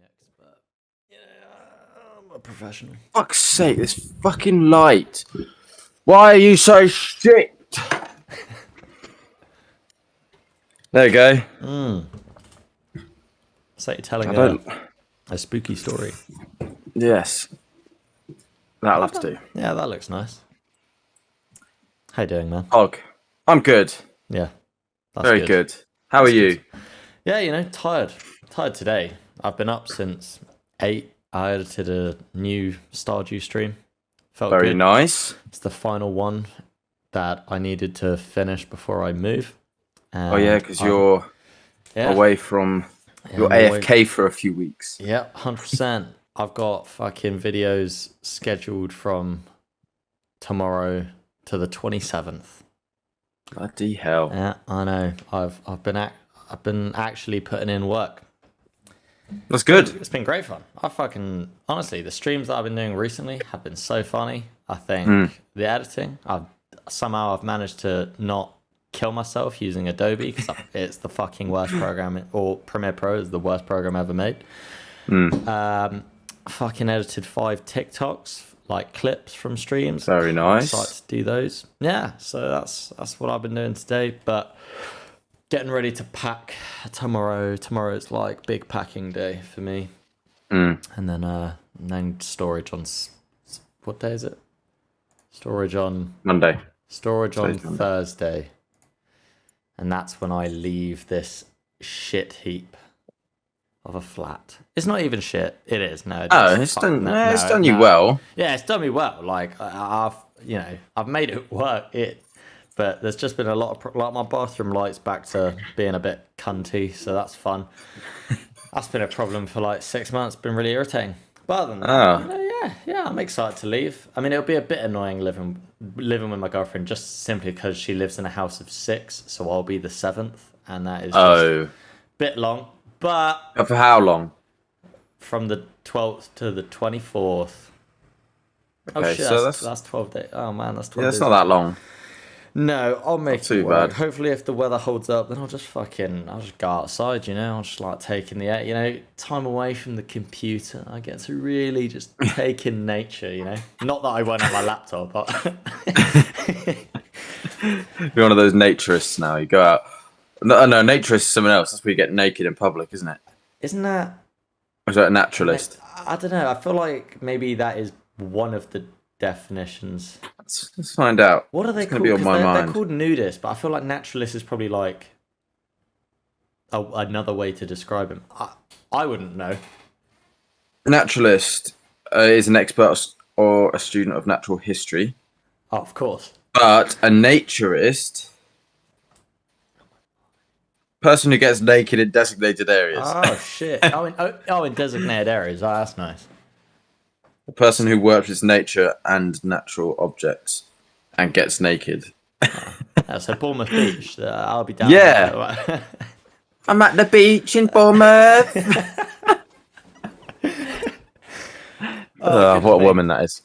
next, but I'm a professional. Fuck's sake, this fucking light. Why are you so strict? There you go. So you're telling a spooky story. Yes. That'll have to do. Yeah, that looks nice. How you doing, man? Hog. I'm good. Yeah. That's Very good. How are you? Good. Yeah, tired. Tired today. I've been up since 8. I edited a new Stardew stream. Felt Very good. nice. It's the final one that I needed to finish before I move. Oh yeah, because you're away from... You're AFK for a few weeks. Yeah, 100%. I've got fucking videos scheduled from tomorrow to the 27th. Bloody hell. Yeah, I know. I've been actually putting in work. That's good. It's been great fun. Honestly, the streams that I've been doing recently have been so funny. I think the editing, I've managed to not kill myself using Adobe because it's the fucking worst program, or Premiere Pro is the worst program ever made. Fucking edited 5 TikToks, like clips from streams. Very nice. I'm excited to do those. Yeah, so that's what I've been doing today. But getting ready to pack tomorrow. Tomorrow's like big packing day for me. And then storage on what day is it? Storage on Monday. Storage on Thursday. And that's when I leave this shit heap of a flat. It's not even shit. It is. No. It's done you well. Yeah, it's done me well. Like I've made it work. But there's just been a lot of my bathroom lights back to being a bit cunty, so that's fun. That's been a problem for like 6 months. Been really irritating. But other than that, yeah, I'm excited to leave. I mean, it'll be a bit annoying living with my girlfriend just simply because she lives in a house of 6, so I'll be the 7th, and that is just a bit long. But for how long? From the 12th to the 24th. Okay, so that's 12 days. Oh man, that's 12 days. That's not that long. No, I'll make it work. Hopefully, if the weather holds up, then I'll just go outside, I'll just like taking the air, time away from the computer. I get to really just take in nature, Not that I won't have my laptop, but... You're one of those naturists now. You go out... No, naturist is someone else. That's where you get naked in public, isn't it? Isn't that... Or is that a naturalist? I don't know. I feel like maybe that is one of the definitions. Let's find out. What are they called? They're called nudists, but I feel like naturalist is probably like another way to describe him. I wouldn't know. A naturalist is an expert or a student of natural history. Oh, of course. But a naturist, person who gets naked in designated areas. Oh shit! In designated areas. Oh, that's nice. A person who works with nature and natural objects and gets naked. So Bournemouth Beach. I'll be down. Yeah. I'm at the beach in Bournemouth. What a woman that is.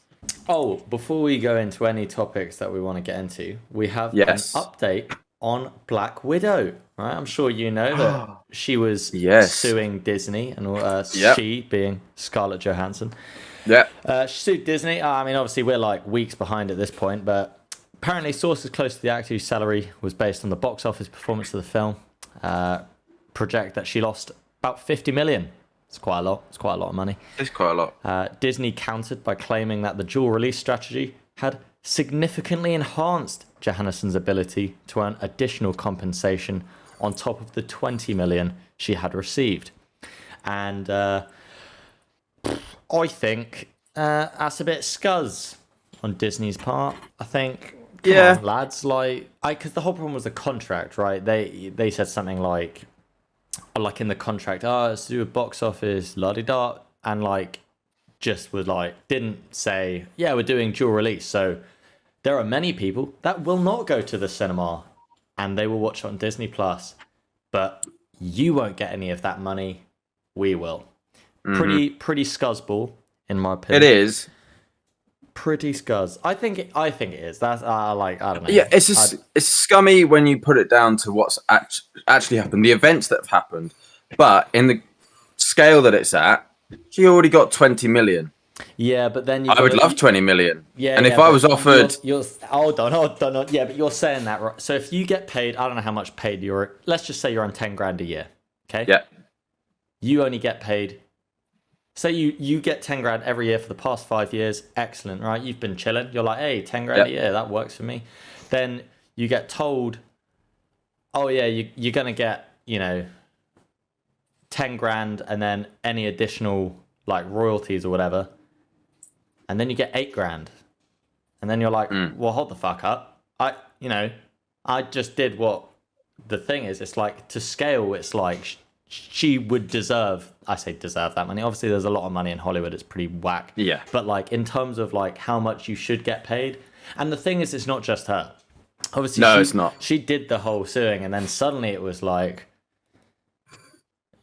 Oh, before we go into any topics that we want to get into, we have an update on Black Widow. Right? I'm sure you know that she was suing Disney, and she being Scarlett Johansson. Yeah. She sued Disney. I mean, obviously, we're like weeks behind at this point, but apparently sources close to the actor whose salary was based on the box office performance of the film project that she lost about 50 million. It's quite a lot. It's quite a lot of money. It's quite a lot. Disney countered by claiming that the dual release strategy had significantly enhanced Johansson's ability to earn additional compensation on top of the 20 million she had received. And I think that's a bit scuzz on Disney's part. I think, come on, lads, because the whole problem was the contract, right? They said something like in the contract, it's to do with box office, la-di-da, and just was didn't say, we're doing dual release. So there are many people that will not go to the cinema and they will watch it on Disney Plus, but you won't get any of that money. We will. Pretty scuzzball, in my opinion. It is pretty scuzz. I think it is. That's I don't know. Yeah, it's scummy when you put it down to what's actually happened, the events that have happened. But in the scale that it's at, she already got 20 million. Yeah, but then I would love 20 million. Yeah, and if I was offered, you're hold on. Yeah, but you're saying that right. So if you get paid, I don't know how much paid you're. Let's just say you're on 10 grand a year. Okay. yeah, You only get paid. Say you get 10 grand every year for the past 5 years. Excellent, right? You've been chilling. You're like, hey, 10 grand a year, that works for me. Then you get told, oh yeah, you're gonna get 10 grand and then any additional like royalties or whatever. And then you get 8 grand. And then you're like, well, hold the fuck up. I just did what the thing is. It's like, to scale, it's like she would deserve that money. Obviously, there's a lot of money in Hollywood. It's pretty whack. Yeah. But like, in terms of like how much you should get paid. And the thing is, it's not just her. Obviously, it's not. She did the whole suing. And then suddenly it was like,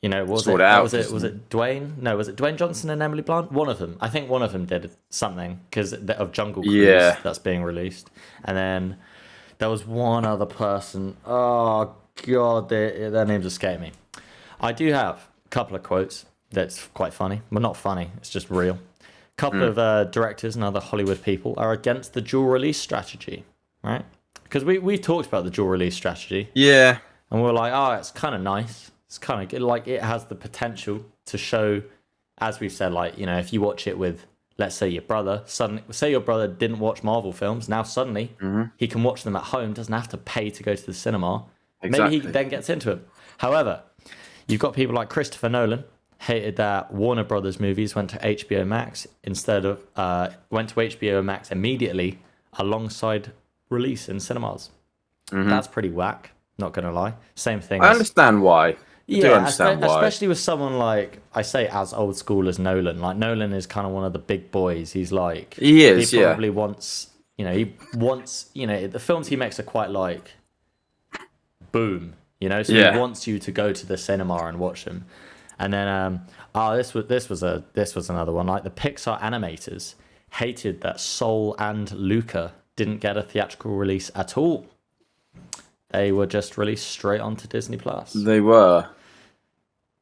was Sort it? it out, Was it Dwayne? No, was it Dwayne Johnson and Emily Blunt? One of them. I think one of them did something because of Jungle Cruise that's being released. And then there was one other person. Oh god, their names escape me. I do have a couple of quotes that's quite funny. Well, not funny. It's just real. A couple of directors and other Hollywood people are against the dual release strategy, right? Because we talked about the dual release strategy. Yeah. And we're like, oh, it's kind of nice. It's kind of good. Like, it has the potential to show, as we've said, like, if you watch it with, let's say, your brother, say your brother didn't watch Marvel films, now suddenly he can watch them at home, doesn't have to pay to go to the cinema. Exactly. Maybe he then gets into it. However, you've got people like Christopher Nolan, hated that Warner Brothers movies went to HBO Max instead of, went to HBO Max immediately alongside release in cinemas. That's pretty whack, not going to lie. Same thing. I understand why. I do understand why. Especially with someone like, I say as old school as Nolan. Like, Nolan is kind of one of the big boys. He's like... He probably wants... the films he makes are quite like... Boom. So he wants you to go to the cinema and watch them. And then... this was another one. Like, the Pixar animators hated that Soul and Luca didn't get a theatrical release at all. They were just released straight onto Disney Plus. They were.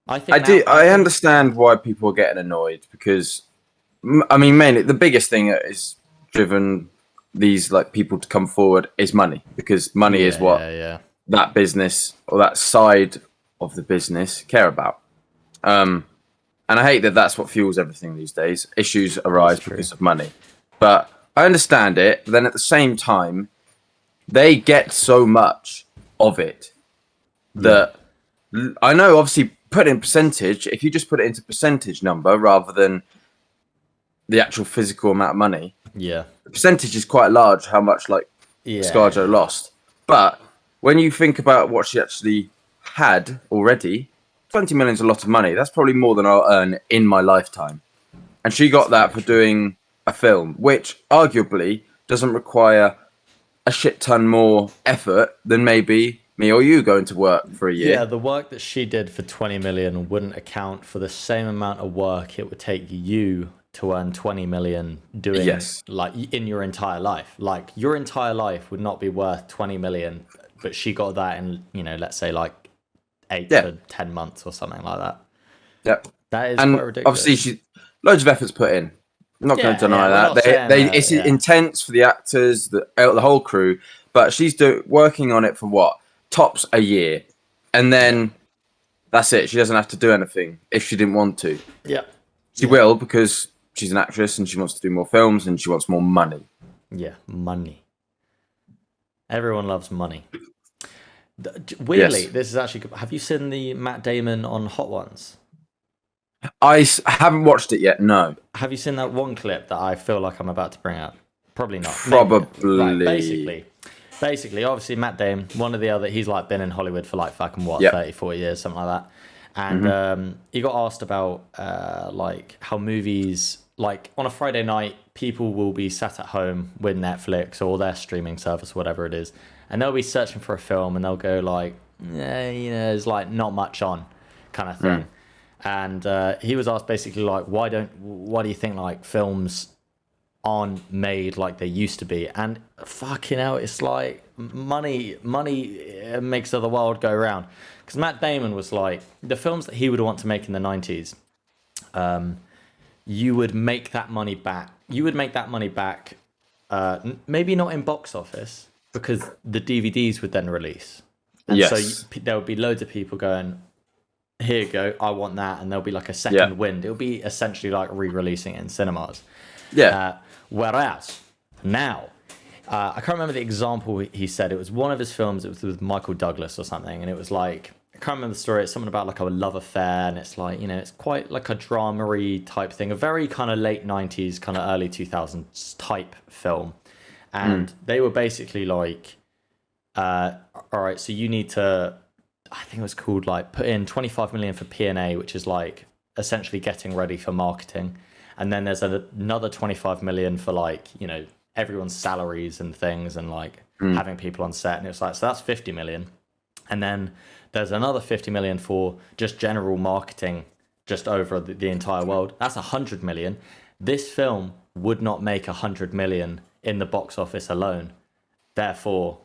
I understand why people are getting annoyed because, I mean, mainly the biggest thing that is driven these like people to come forward is money, because money is what that business or that side of the business care about. And I hate that that's what fuels everything these days. Issues arise because of money, but I understand it. But then at the same time, they get so much of it that I know, obviously, put in percentage, if you just put it into percentage number rather than the actual physical amount of money, the percentage is quite large how much like ScarJo lost. But when you think about what she actually had already, 20 million is a lot of money. That's probably more than I'll earn in my lifetime. And she got that for doing a film, which arguably doesn't require a shit ton more effort than maybe me or you going to work for a year. Yeah, the work that she did for 20 million wouldn't account for the same amount of work it would take you to earn 20 million doing like in your entire life. Like, your entire life would not be worth 20 million, but she got that in, let's say like 8 to 10 months or something like that. Yep. That is quite ridiculous. Obviously, she loads of efforts put in. I'm not going to deny that. It's intense for the actors, the whole crew, but she's working on it for what? Tops a year. And then that's it. She doesn't have to do anything if she didn't want to. Yeah. She will, because she's an actress and she wants to do more films and she wants more money. Yeah, money. Everyone loves money. Weirdly, this is actually... Have you seen the Matt Damon on Hot Ones? I haven't watched it yet, no. Have you seen that one clip that I feel like I'm about to bring up? Probably not. Probably. Right, basically, obviously, Matt Damon, one of the other... He's like been in Hollywood for like fucking 30, 40 years, something like that. And he got asked about like how movies... Like, on a Friday night, people will be sat at home with Netflix or their streaming service, whatever it is, and they'll be searching for a film and they'll go like, there's like not much on kind of thing. And he was asked basically like, why do you think like films aren't made like they used to be? And fucking hell, it's like money makes the world go round. Because Matt Damon was like, the films that he would want to make in the 90s, you would make that money back. You would make that money back, maybe not in box office, because the DVDs would then release. And so there would be loads of people going, here you go, I want that. And there'll be like a second wind. It'll be essentially like re-releasing it in cinemas. Yeah. Whereas now, I can't remember the example he said. It was one of his films. It was with Michael Douglas or something. And it was like, I can't remember the story. It's something about like a love affair. And it's like, it's quite like a drama-y type thing. A very kind of late 90s, kind of early 2000s type film. And they were basically like, all right, so you need to, I think it was called like, put in 25 million for P&A, which is like essentially getting ready for marketing. And then there's another 25 million for like, everyone's salaries and things and like having people on set. And it was like, so that's 50 million. And then there's another 50 million for just general marketing just over the entire world. That's 100 million. This film would not make 100 million in the box office alone. Therefore,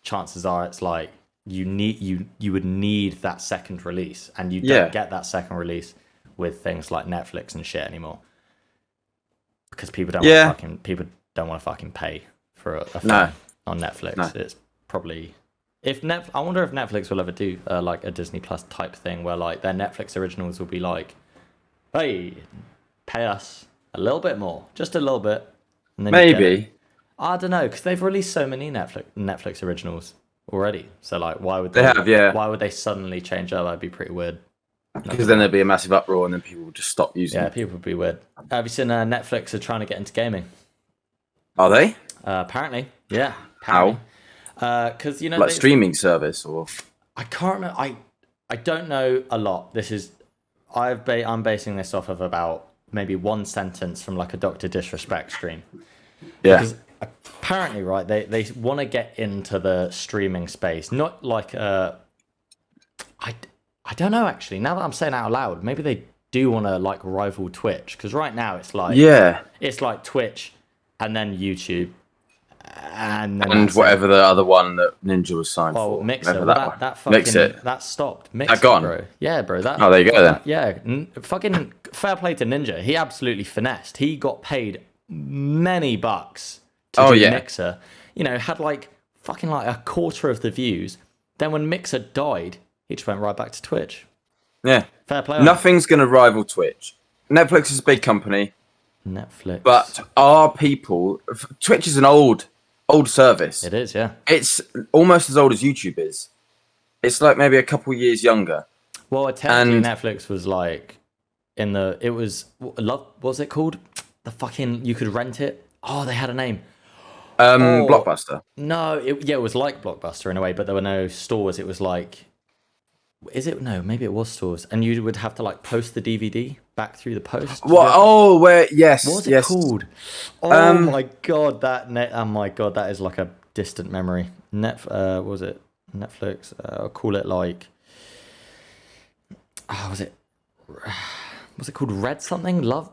chances are it's like you would need that second release, and you don't get that second release with things like Netflix and shit anymore, because people don't want to fucking pay for a film on Netflix. No. It's probably I wonder if Netflix will ever do like a Disney Plus type thing where like their Netflix originals will be like, hey, pay us a little bit more, just a little bit. And then maybe. I don't know, because they've released so many Netflix originals already. So like, why would why would they suddenly change up? That'd be pretty weird. Because then there'd be a massive uproar, and then people would just stop using it. Yeah, people would be weird. Have you seen Netflix are trying to get into gaming? Are they? Apparently, yeah. Apparently. How? Because like streaming service, or I can't remember. I don't know a lot. This is I'm basing this off of about maybe one sentence from like a Dr. Disrespect stream. Yeah. Because apparently, right, they want to get into the streaming space, not like I don't know actually. Now that I'm saying it out loud, maybe they do want to like rival Twitch, because right now it's like it's like Twitch and then YouTube and whatever the other one that Ninja was signed for. Mixer. That fucking Mixer. That stopped. Mixer, that gone, bro. Yeah, bro. There you go then. Yeah, fucking fair play to Ninja. He absolutely finessed. He got paid many bucks to do Mixer. Had like fucking like a quarter of the views. Then when Mixer died, he just went right back to Twitch. Yeah. Fair play. Nothing's going to rival Twitch. Netflix is a big company. Netflix. But our people... Twitch is an old service. It is, yeah. It's almost as old as YouTube is. It's like maybe a couple of years younger. Well, technically Netflix was like... It was... What was it called? The fucking... You could rent it. Oh, they had a name. Blockbuster. No, it was like Blockbuster in a way, but there were no stores. It was like... Is it? No, maybe it was stores. And you would have to like post the DVD back through the post. What? Yes. What was it called? Oh my god, that is like a distant memory. What was it? Netflix. I'll call it like... was it called Red something? Love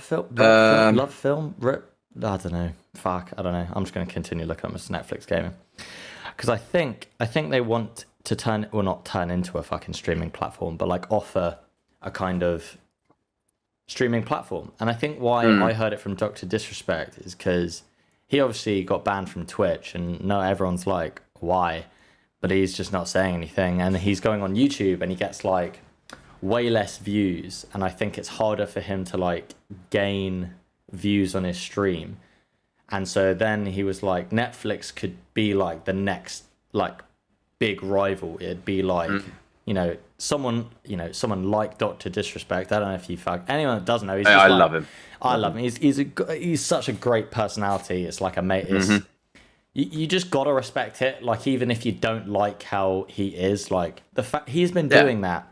film? Love film? I don't know. Fuck, I don't know. I'm just going to continue looking at this Netflix gaming. Because I think they want to not turn into a fucking streaming platform, but like offer a kind of streaming platform. And I think why I heard it from Dr. Disrespect is because he obviously got banned from Twitch, and no, everyone's like, why? But he's just not saying anything. And he's going on YouTube and he gets like way less views. And I think it's harder for him to like gain views on his stream. And so then he was like, Netflix could be like the next like big rival. It'd be like, someone like Dr. Disrespect. I don't know if anyone that doesn't know. He's just love him. I love him. He's such a great personality. It's like a mate. You just gotta respect it. Like even if you don't like how he is, like the fact he's been doing that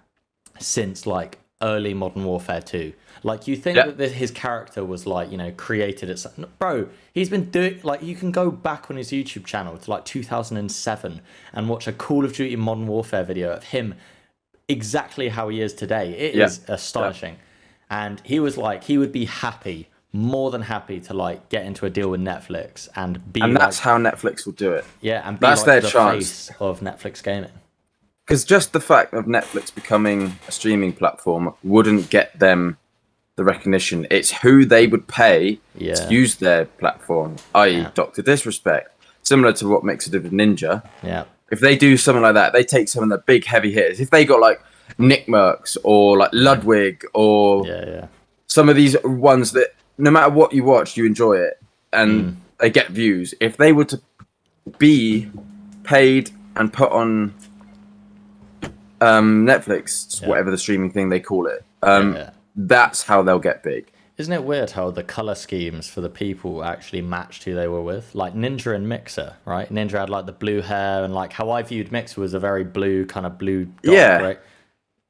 since like early Modern Warfare 2. Like you think that his character was like, created at bro, he's been doing like you can go back on his YouTube channel to like 2007 and watch a Call of Duty Modern Warfare video of him exactly how he is today. It is astonishing. And he was like, he would be happy more than happy to like get into a deal with Netflix and be. And like, that's how Netflix will do it. Yeah, and be that's like their the chance. face of Netflix gaming. Because just the fact of Netflix becoming a streaming platform wouldn't get them the recognition. It's who they would pay to use their platform, i.e. Dr. Disrespect. Similar to what Mixer did with Ninja. Yeah. If they do something like that, they take some of the big heavy hitters. If they got like Nick Merckx or like Ludwig or some of these ones that no matter what you watch, you enjoy it and they get views. If they were to be paid and put on Netflix, whatever the streaming thing they call it, that's how they'll get big. Isn't it weird how the color schemes for the people actually matched who they were with? Like Ninja and Mixer, right? Ninja had like the blue hair, and like how I viewed Mixer was a very blue kind of blue dot, right?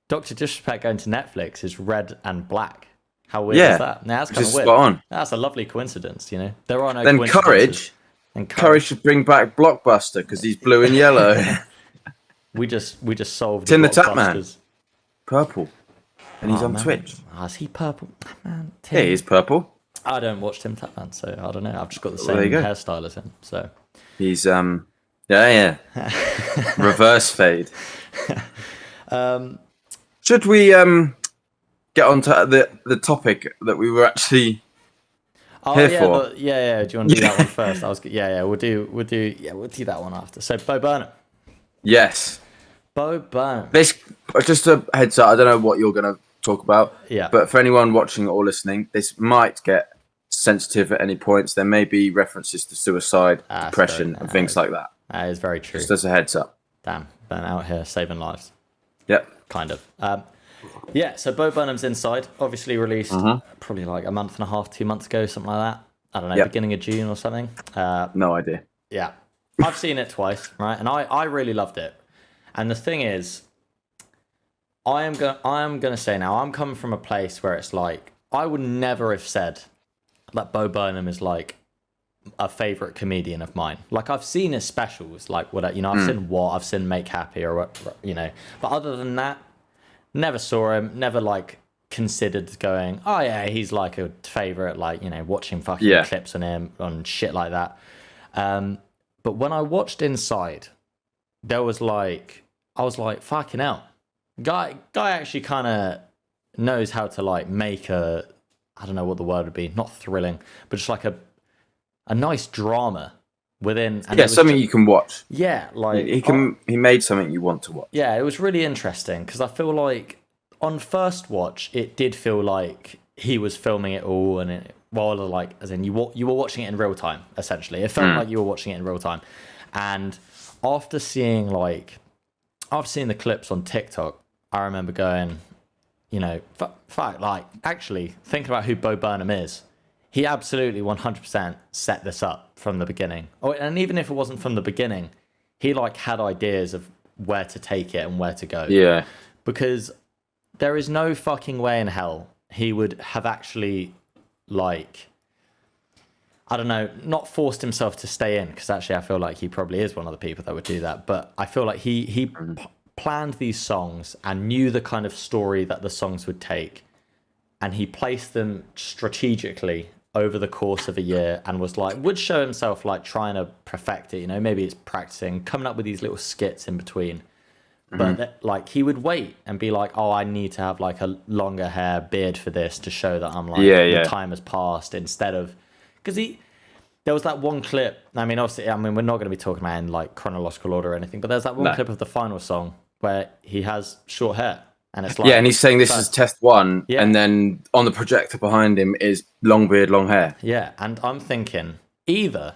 Dr. Disrespect going to Netflix is red and black. How weird is that? Now, that's kind of weird. Spot on. That's a lovely coincidence, you know? There are no then coincidences. Courage should bring back Blockbuster because he's blue and yellow. we just solved Tim the Tapman. Purple. And he's on Twitch. Oh, is he purple? Man, Tim. Yeah, he's purple. I don't watch Tim Tapman, so I don't know. I've just got the same hairstyle as him. So he's reverse fade. Should we get on to the topic that we were actually here for? Do you want to do that one first? We'll do that one after. So Bo Burnham. Yes. Bo Burnham. This just a heads up. I don't know what you're gonna talk about. Yeah. But for anyone watching or listening, this might get sensitive at any points. There may be references to suicide, depression, and things like that. That is very true. Just as a heads up. Damn, been out here saving lives. Yep. Kind of. So Bo Burnham's Inside, obviously released probably like a month and a half, 2 months ago, something like that. I don't know, beginning of June or something. No idea. Yeah. I've seen it twice, right? And I really loved it. And the thing is, I am gonna say now, I'm coming from a place where it's like, I would never have said that Bo Burnham is like a favorite comedian of mine. Like I've seen his specials, like what I've seen I've seen Make Happy or what, but other than that, never saw him, never like considered going, oh yeah, he's like a favorite, like, watching fucking clips on him on shit like that. But when I watched Inside, I was like, fucking hell. Guy actually kind of knows how to like make I don't know what the word would be, not thrilling, but just like a nice drama within. And something you can watch. Yeah, like he made something you want to watch. Yeah, it was really interesting because I feel like on first watch it did feel like he was filming it all, and as in you were watching it in real time. Essentially, it felt like you were watching it in real time. And after seeing the clips on TikTok, I remember going, fuck, like actually thinking about who Bo Burnham is. He absolutely 100% set this up from the beginning. Oh, and even if it wasn't from the beginning, he like had ideas of where to take it and where to go. Yeah. Because there is no fucking way in hell he would have actually like, I don't know, not forced himself to stay in, because actually I feel like he probably is one of the people that would do that. But I feel like he planned these songs and knew the kind of story that the songs would take, and he placed them strategically over the course of a year, and would show himself like trying to perfect it. Maybe it's practicing, coming up with these little skits in between. But like he would wait and be like, oh, I need to have like a longer hair beard for this to show that I'm like the time has passed, instead of because there was that one clip. I mean, obviously, we're not going to be talking about it in like chronological order or anything, but there's that one clip of the final song where he has short hair, and it's like and he's saying this is test one, and then on the projector behind him is long beard, long hair. Yeah, and I'm thinking either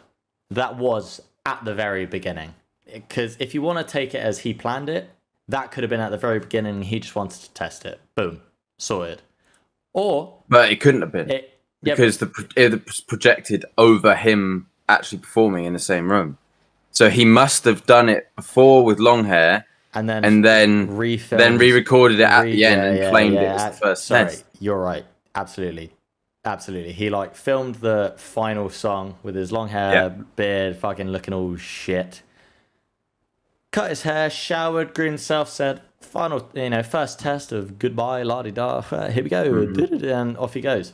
that was at the very beginning, because if you want to take it as he planned it, that could have been at the very beginning and he just wanted to test it. Boom. Sorted. But it couldn't have been. Because it was projected over him actually performing in the same room. So he must have done it before with long hair and then re-recorded it at the end and claimed it as the first test. You're right. Absolutely. He like filmed the final song with his long hair, beard, fucking looking all shit. Cut his hair, showered, groomed himself, said, final, first test of goodbye, la-di-da, here we go, and off he goes.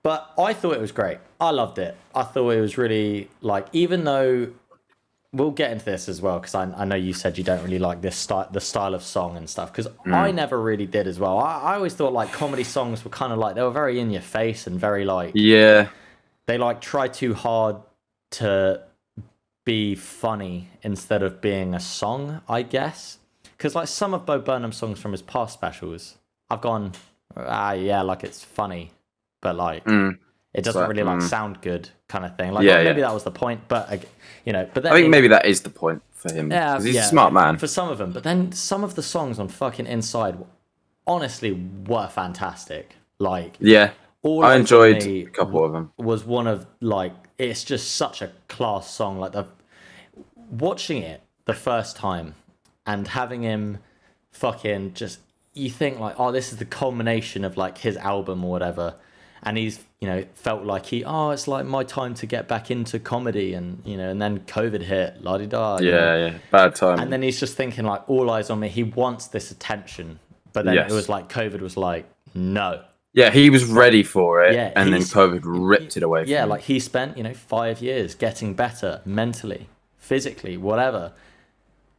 But I thought it was great. I loved it. I thought it was really like, even though we'll get into this as well, because I know you said you don't really like this the style of song and stuff, because I never really did as well. I always thought like comedy songs were kind of like, they were very in your face and very like, they like try too hard to be funny instead of being a song, I guess. Because like some of Bo Burnham's songs from his past specials, I've gone, yeah, like it's funny, but like it doesn't really like sound good, kind of thing. Like maybe that was the point, but you know. But then I think maybe that is the point for him, because he's a smart man. For some of them, but then some of the songs on fucking Inside, honestly, were fantastic. Like I enjoyed a couple of them. Was one of like, it's just such a class song. Like watching it the first time and having him fucking just, you think like, oh, this is the culmination of like his album or whatever, and he's, you know, felt like it's like my time to get back into comedy, and you know, and then COVID hit, la di da. Yeah, bad time. And then he's just thinking like, all eyes on me. He wants this attention, but then it was like COVID was like, no. Yeah, he was ready for it, and then COVID ripped it away from him. Like he spent, you know, 5 years getting better mentally, physically, whatever,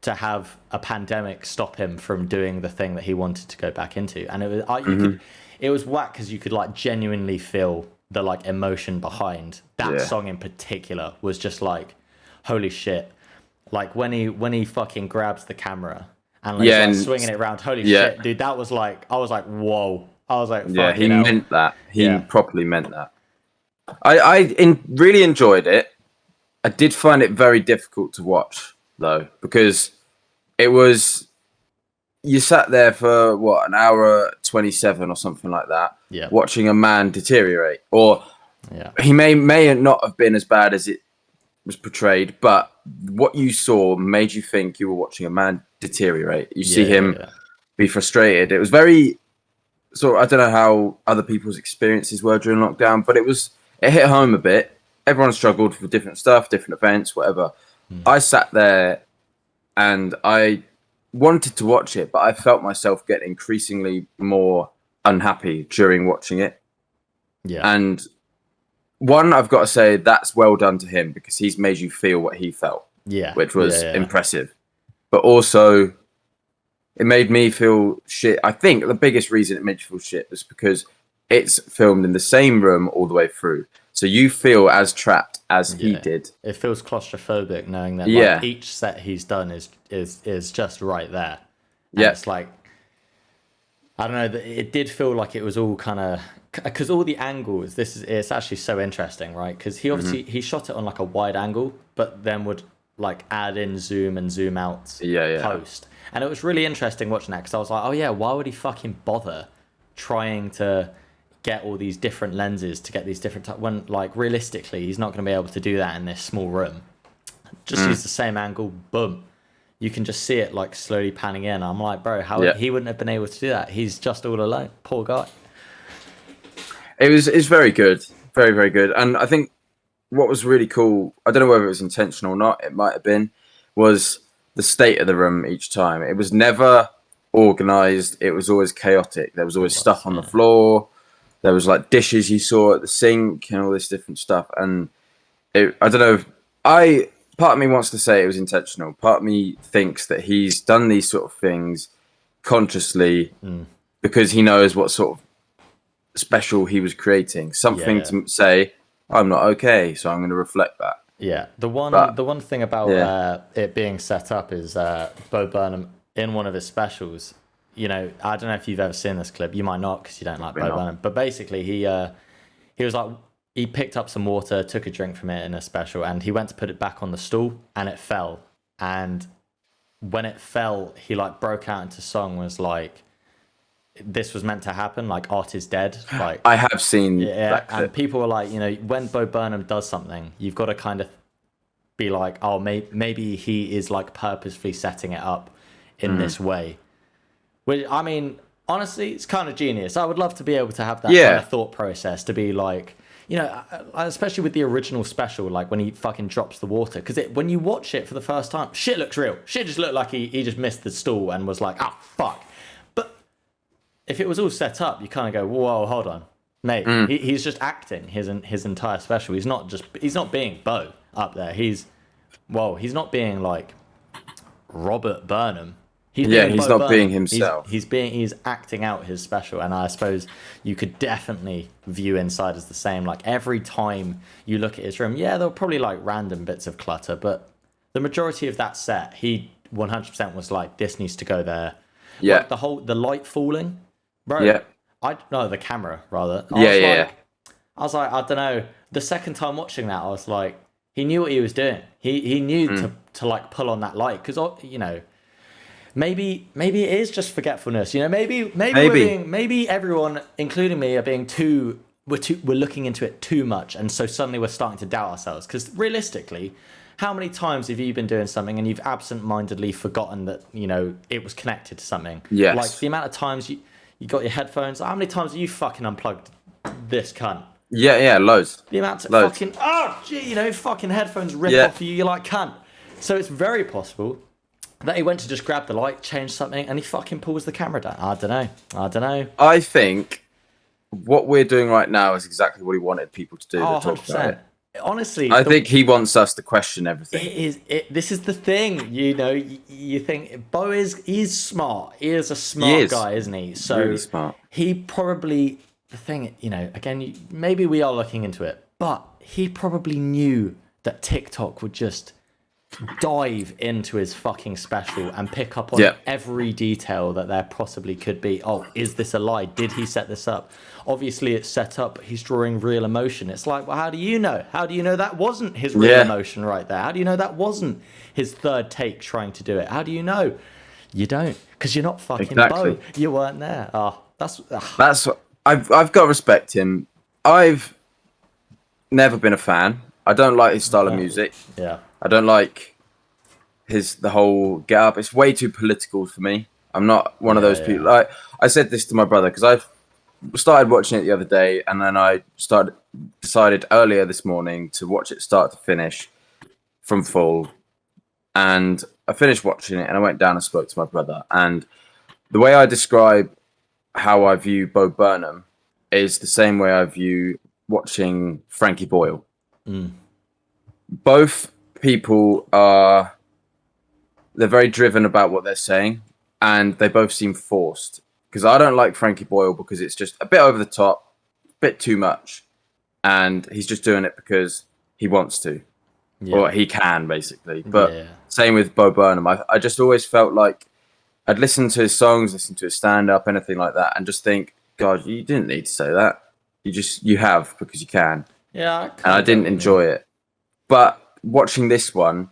to have a pandemic stop him from doing the thing that he wanted to go back into. And it was it was whack, because you could like genuinely feel the like emotion behind that song in particular. Was just like, holy shit. Like when he fucking grabs the camera and like and swinging it around, holy shit, dude, that was like, I was like, whoa. I was like, he meant that. He properly meant that. I really enjoyed it. I did find it very difficult to watch though, because it was, you sat there for what, an hour 27 or something like that, watching a man deteriorate. Or he may not have been as bad as it was portrayed, but what you saw made you think you were watching a man deteriorate. You see him be frustrated. It was very, so I don't know how other people's experiences were during lockdown, but it hit home a bit. Everyone struggled for different stuff, different events, whatever. I sat there and I wanted to watch it, but I felt myself get increasingly more unhappy during watching it. And one, I've got to say, that's well done to him, because he's made you feel what he felt, which was impressive. But also, it made me feel shit. I think the biggest reason it made you feel shit was because it's filmed in the same room all the way through. So you feel as trapped as he did. It feels claustrophobic knowing that like, each set he's done is just right there. And it's like, I don't know, it did feel like it was all kind of, because all the angles, it's actually so interesting, right? Because he obviously, he shot it on like a wide angle, but then would like add in zoom and zoom out post. And it was really interesting watching that, because I was like, oh yeah, why would he fucking bother trying to get all these different lenses to get these different when like realistically he's not going to be able to do that in this small room. Just use the same angle, boom, you can just see it like slowly panning in. I'm like, bro, how he wouldn't have been able to do that. He's just all alone, poor guy. It's very good, very, very good. And I think what was really cool, I don't know whether it was intentional or not, it might have been, was the state of the room each time. It was never organized, it was always chaotic. There was always stuff on the floor. There was like dishes you saw at the sink and all this different stuff. And I don't know, part of me wants to say it was intentional. Part of me thinks that he's done these sort of things consciously because he knows what sort of special he was creating. Something to say, I'm not okay, so I'm going to reflect that. Yeah, the one thing about it being set up is Bo Burnham in one of his specials. You know, I don't know if you've ever seen this clip. You might not, because you don't like Bo Burnham. But basically, he was like, he picked up some water, took a drink from it in a special, and he went to put it back on the stool, and it fell. And when it fell, he like broke out into song, was like, this was meant to happen, like art is dead. Like I have seen that clip. And people were like, you know, when Bo Burnham does something, you've got to kind of be like, oh, maybe he is like purposefully setting it up in this way. Which, I mean, honestly, it's kind of genius. I would love to be able to have that kind of thought process, to be like, you know, especially with the original special, like when he fucking drops the water, because when you watch it for the first time, shit looks real. Shit just looked like he just missed the stool and was like, oh, fuck. But if it was all set up, you kind of go, whoa, hold on. mate. He's just acting his entire special. He's not being Bo up there. He's not being like Robert Burnham. He's not Burnham. being himself. He's acting out his special, and I suppose you could definitely view Inside as the same. Like every time you look at his room, yeah, there were probably like random bits of clutter, but the majority of that set, he 100% was like, this needs to go there. Yeah. Like the light falling, bro. Yeah. The camera rather. I was like, I don't know. The second time watching that, I was like, he knew what he was doing. He knew to like pull on that light because maybe it is just forgetfulness. Maybe everyone, including me, are being we're looking into it too much, and so suddenly we're starting to doubt ourselves. Because realistically, how many times have you been doing something and you've absent-mindedly forgotten that it was connected to something? Yes. Like the amount of times you got your headphones. How many times have you fucking unplugged this cunt? Yeah, loads. The amount of loads. fucking headphones rip off you. You're like cunt. So it's very possible that he went to just grab the light, change something, and he fucking pulls the camera down. I don't know. I think what we're doing right now is exactly what he wanted people to do. Oh, to talk about it. Honestly, I think he wants us to question everything. This is the thing, you think he's smart. He is a smart guy, isn't he? So really smart. He probably, the thing, again, maybe we are looking into it, but he probably knew that TikTok would just dive into his fucking special and pick up on every detail that there possibly could be. Oh, is this a lie? Did he set this up? Obviously it's set up, he's drawing real emotion. It's like, well, how do you know that wasn't his real emotion right there? How do you know that wasn't his third take trying to do it? How do you know? You don't, because you're not fucking Bo. You weren't there. That's I've got to respect him. I've never been a fan. I don't like his style of music. Yeah. I don't like the whole get up. It's way too political for me. I'm not one of those people. I said this to my brother because I started watching it the other day, and then I decided earlier this morning to watch it start to finish from full. And I finished watching it, and I went down and spoke to my brother. And the way I describe how I view Bo Burnham is the same way I view watching Frankie Boyle. Both people they're very driven about what they're saying, and they both seem forced. Because I don't like Frankie Boyle because it's just a bit over the top, a bit too much, and he's just doing it because he wants to, or he can, basically. But same with Bo Burnham. I just always felt like I'd listen to his songs, listen to his stand-up, anything like that, and just think, God, you didn't need to say that. You have because you can. Yeah. And I didn't enjoy it. But watching this one,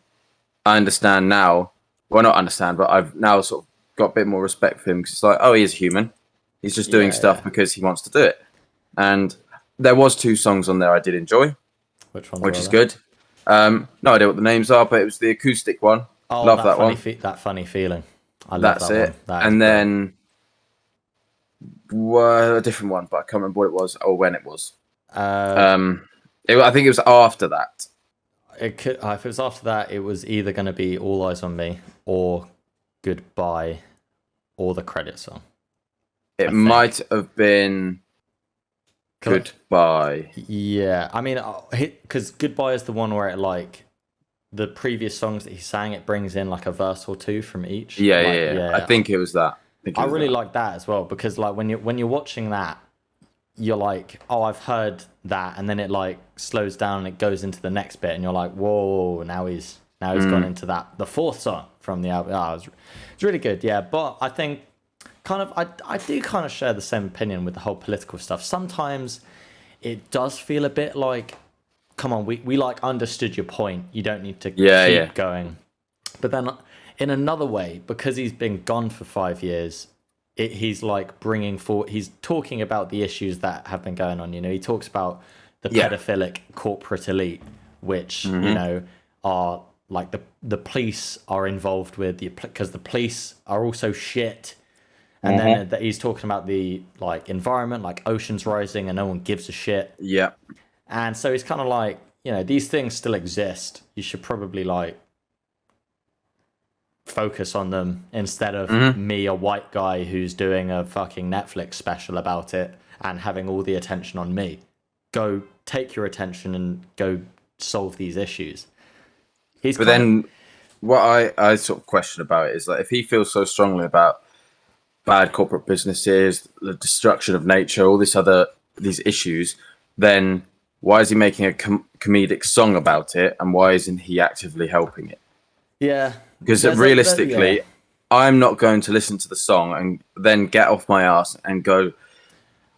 I understand now. Well, not understand, but I've now sort of got a bit more respect for him because it's like, oh, he is human. He's just doing stuff because he wants to do it. And there was 2 songs on there I did enjoy, which is good. No idea what the names are, but it was the acoustic one. Oh, love that one. That funny feeling. I love That's that it. One. And then a different one, but I can't remember what it was or when it was. I think it was after that. If it was after that, it was either going to be All Eyes on Me or Goodbye or the credit song. It might have been Goodbye. Yeah, I mean, because Goodbye is the one where it like the previous songs that he sang, it brings in like a verse or 2 from each. Yeah. I think it was that. I really like that as well because like when you're watching that, you're like, oh, I've heard that, and then it like slows down and it goes into the next bit, and you're like, whoa, now he's gone into the 4th song from the album. It's really good, yeah. But I think I do kind of share the same opinion with the whole political stuff. Sometimes it does feel a bit like, come on, we like understood your point. You don't need to keep going. But then in another way, because he's been gone for 5 years, he's like bringing forward, he's talking about the issues that have been going on. He talks about the pedophilic corporate elite, which, are like the police are involved with, because the police are also shit. And then he's talking about the like environment, like oceans rising, and no one gives a shit. Yeah. And so he's kind of like, these things still exist. You should probably like focus on them instead of me, a white guy who's doing a fucking Netflix special about it and having all the attention on me. Go take your attention and go solve these issues. Then what I sort of question about it is, like, if he feels so strongly about bad corporate businesses, the destruction of nature, all these issues, then why is he making a comedic song about it, and why isn't he actively helping it? Yeah. Because realistically, I'm not going to listen to the song and then get off my ass and go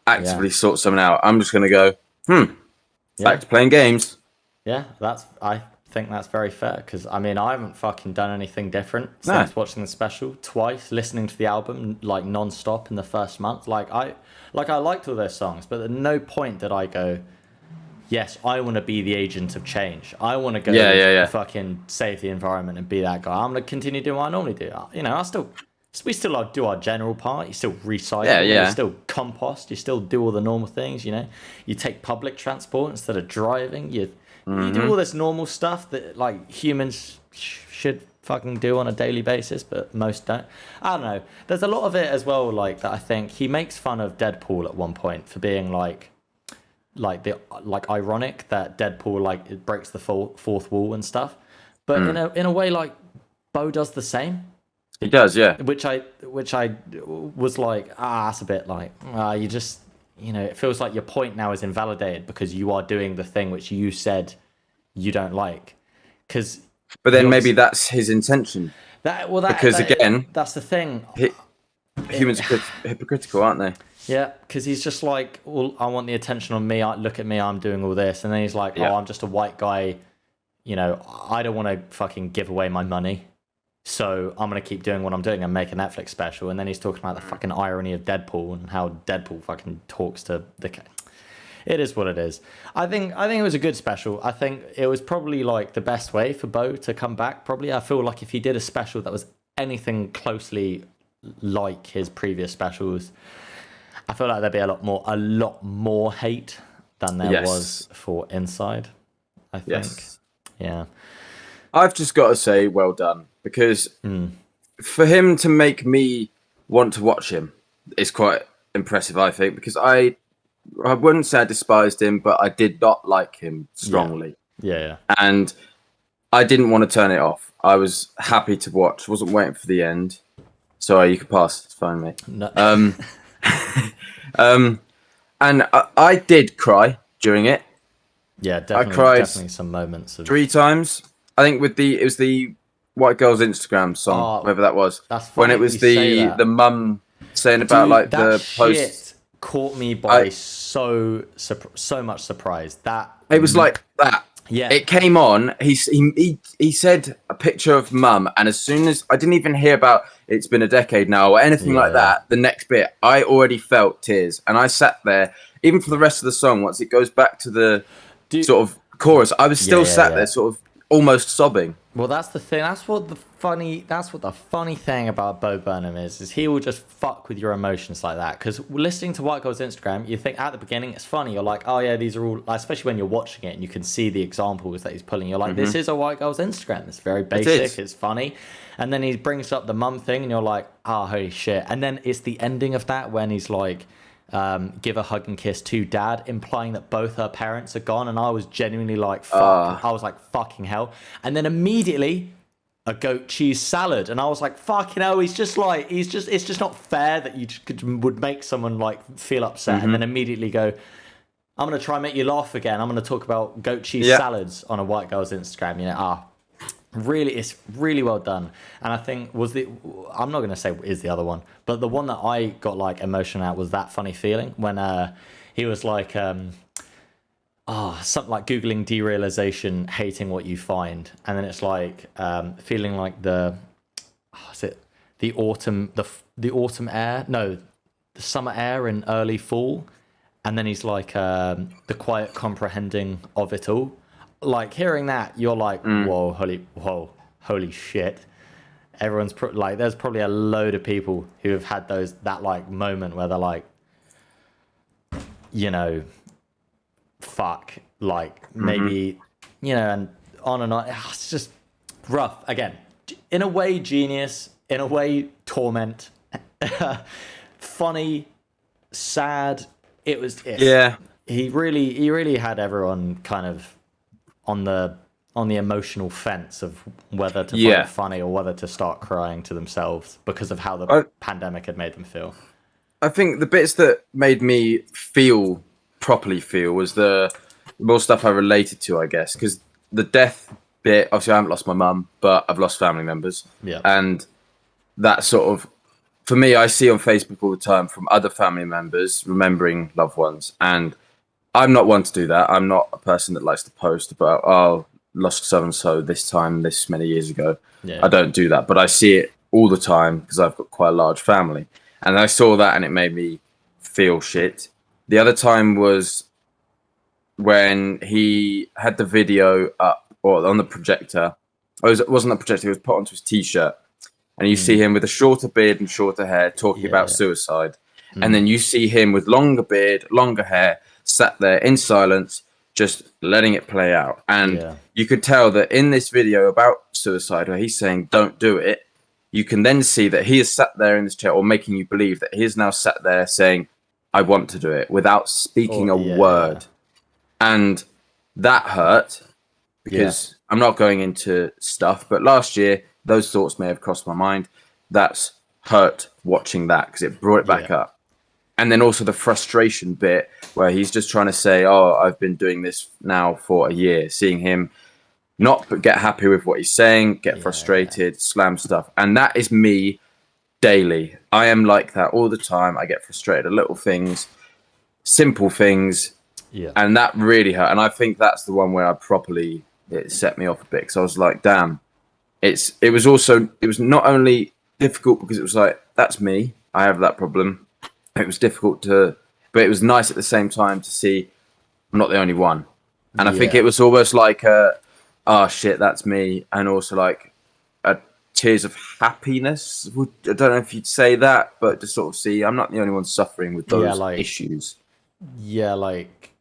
actively sort something out. I'm just going to go, back to playing games. Yeah, I think that's very fair, because I mean, I haven't fucking done anything different since watching the special twice, listening to the album like non-stop in the first month. Like I liked all those songs, but at no point did I go, yes, I want to be the agent of change. I want to go fucking save the environment and be that guy. I'm going to continue doing what I normally do. You know, we still do our general part. You still recycle. You still compost. You still do all the normal things, you know. You take public transport instead of driving. You do all this normal stuff that, like, humans should fucking do on a daily basis, but most don't. I don't know. There's a lot of it as well, like, that I think he makes fun of Deadpool at one point for being ironic that Deadpool, like, it breaks the fourth wall and stuff, but in a way, like, Bo does the same. He does, yeah. Which I was like, that's a bit like, you just, you know, it feels like your point now is invalidated because you are doing the thing which you said you don't like. But then maybe that's his intention. Again, that's the thing. Humans are hypocritical, aren't they? Yeah, because he's just like, well, I want the attention on me. Look at me, I'm doing all this. And then he's like, I'm just a white guy. You know, I don't want to fucking give away my money. So I'm going to keep doing what I'm doing and make a Netflix special. And then he's talking about the fucking irony of Deadpool and how Deadpool fucking talks to the... It is what it is. I think it was a good special. I think it was probably like the best way for Bo to come back. Probably, I feel like if he did a special that was anything closely like his previous specials, I feel like there'd be a lot more hate than there was for Inside, I think. Yeah. I've just got to say, well done, because for him to make me want to watch him is quite impressive, I think, because I wouldn't say I despised him, but I did not like him strongly. Yeah. And I didn't want to turn it off. I was happy to watch. Wasn't waiting for the end. Sorry, you can pass. It's fine, mate. No. And I did cry during it. Yeah, definitely. I cried definitely some moments. 3 times. I think it was the White Girl's Instagram song, whatever that was. That's when it was the mum saying about the post. Caught me by so much surprise. That it was like that. Yeah, it came on. He said a picture of mum, and as soon as I didn't even hear about it's been a decade now or anything like that, the next bit I already felt tears, and I sat there even for the rest of the song. Once it goes back to the sort of chorus, I was still sat there, sort of almost sobbing. Well, that's the thing. That's what the funny thing about Bo Burnham is he will just fuck with your emotions like that. Because listening to White Girl's Instagram, you think at the beginning it's funny. You're like, oh yeah, these are all, especially when you're watching it and you can see the examples that he's pulling. You're like, this is a White Girl's Instagram. It's very basic. It's funny. And then he brings up the mum thing and you're like, oh, holy shit. And then it's the ending of that when he's like, give a hug and kiss to dad, implying that both her parents are gone. And I was genuinely like, fuck. I was like, fucking hell. And then immediately a goat cheese salad, and I was like, fucking hell. It's just not fair that you would make someone like feel upset and then immediately go, I'm gonna try and make you laugh again. I'm gonna talk about goat cheese salads on a White Girl's Instagram. You know, really, it's really well done. And I think I'm not going to say is the other one, but the one that I got like emotional at was That Funny Feeling, when he was like, something like Googling derealization, hating what you find. And then it's like, feeling like the autumn air? No, the summer air in early fall. And then he's like, the quiet comprehending of it all. Like, hearing that, you're like, whoa, holy shit. Everyone's like, there's probably a load of people who have had that like moment where they're like, you know, fuck, like maybe, you know, and on. It's just rough. Again, in a way genius, in a way torment, funny, sad. Yeah. He really had everyone kind of on the emotional fence of whether to find it funny or whether to start crying to themselves because of how the pandemic had made them feel. I think the bits that made me properly feel was the more stuff I related to, I guess, because the death bit, obviously I haven't lost my mum, but I've lost family members. Yeah. And that sort of, for me, I see on Facebook all the time from other family members remembering loved ones. And I'm not one to do that. I'm not a person that likes to post about, oh, lost so-and-so this time, this many years ago. Yeah. I don't do that. But I see it all the time because I've got quite a large family. And I saw that and it made me feel shit. The other time was when he had the video up or on the projector. It wasn't a projector, it was put onto his T-shirt. And you see him with a shorter beard and shorter hair talking about suicide. And then you see him with longer beard, longer hair, sat there in silence, just letting it play out. And you could tell that in this video about suicide, where he's saying, don't do it, you can then see that he is sat there in this chair, or making you believe that he is now sat there saying, I want to do it, without speaking a word. And that hurt, because I'm not going into stuff, but last year, those thoughts may have crossed my mind. That's hurt watching that, because it brought it back up. And then also the frustration bit, where he's just trying to say, oh, I've been doing this now for a year, seeing him not get happy with what he's saying, get frustrated, slam stuff. And that is me daily. I am like that all the time. I get frustrated at little things, simple things. Yeah. And that really hurt. And I think that's the one where it set me off a bit. Because I was like, damn. It was not only difficult because it was like, that's me. I have that problem. It was difficult but it was nice at the same time to see I'm not the only one. And I think it was almost like oh shit, that's me. And also like a tears of happiness. I don't know if you'd say that, but to sort of see I'm not the only one suffering with those issues. Yeah, like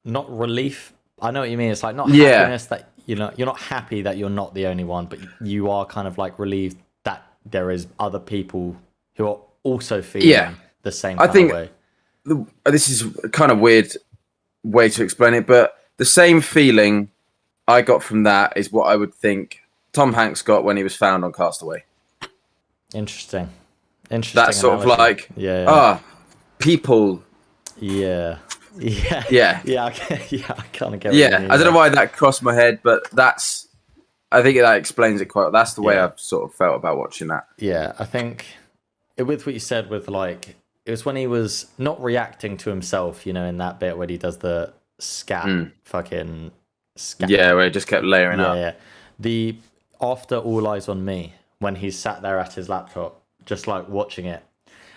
not relief. I know what you mean. It's like not happiness that you're not happy that you're not the only one, but you are kind of like relieved that there is other people who are also feeling the same kind of way. This is a kind of weird way to explain it, but the same feeling I got from that is what I would think Tom Hanks got when he was found on Castaway. Interesting. That sort of like, people. Yeah. Yeah. Yeah. Yeah. I kind of get. Yeah. I don't know why that crossed my head, but I think that explains it quite well. That's the way I've sort of felt about watching that. Yeah. I think with what you said with like, it was when he was not reacting to himself, in that bit where he does the fucking scat. Yeah, where he just kept layering up. Yeah. The after All Eyes on Me, when he's sat there at his laptop, just like watching it.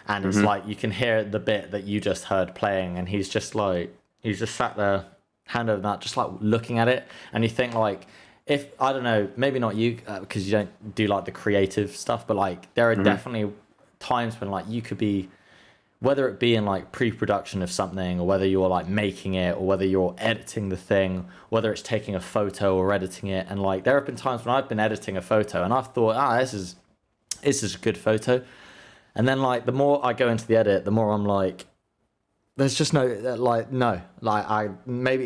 And it's like, you can hear the bit that you just heard playing. And he's just sat there, hand over that, just like looking at it. And you think like, I don't know, maybe not you, because you don't do like the creative stuff, but like there are definitely times when like you could be, whether it be in like pre-production of something, or whether you're like making it, or whether you're editing the thing, whether it's taking a photo or editing it. And like there have been times when I've been editing a photo and I've thought, this is a good photo. And then like the more I go into the edit, the more I'm like, there's just maybe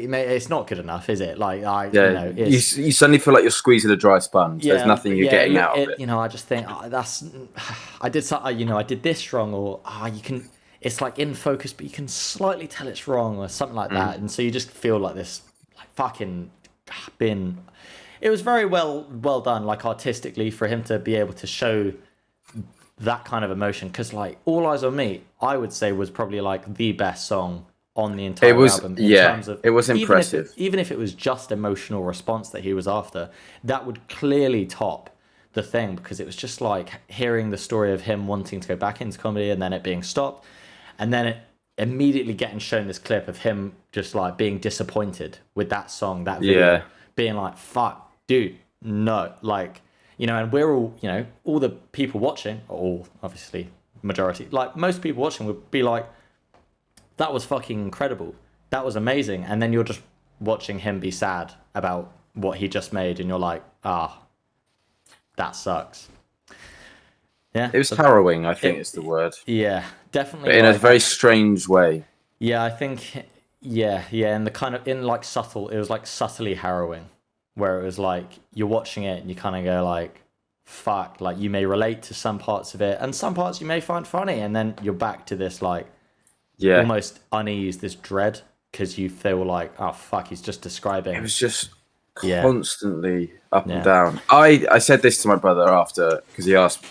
it's not good enough, is it? Like you suddenly feel like you're squeezing a dry sponge. There's nothing you're getting out of it. I just think I did this wrong, or you can. It's like in focus, but you can slightly tell it's wrong, or something like that. And so you just feel like this, like fucking bin. It was very well done, like artistically, for him to be able to show that kind of emotion, because like All Eyes on Me, I would say was probably like the best song on the entire album. It was impressive. Even if it was just emotional response that he was after, that would clearly top the thing, because it was just like hearing the story of him wanting to go back into comedy and then it being stopped, and then it immediately getting shown this clip of him just like being disappointed with that song, that video, being like, fuck, dude, no, like, and we're all, all the people watching, all obviously majority, like most people watching would be like, that was fucking incredible, that was amazing. And then you're just watching him be sad about what he just made, and you're like, that sucks. Yeah, It was harrowing, I think is the word. Yeah, definitely. But in a very strange way. Yeah, I think. Yeah, and the kind of in like subtle. It was like subtly harrowing, where it was like you're watching it and you kind of go like, "Fuck!" Like you may relate to some parts of it, and some parts you may find funny, and then you're back to this like, almost unease, this dread, because you feel like, "Oh fuck!" He's just describing. It was just constantly up and down. I said this to my brother after because he asked,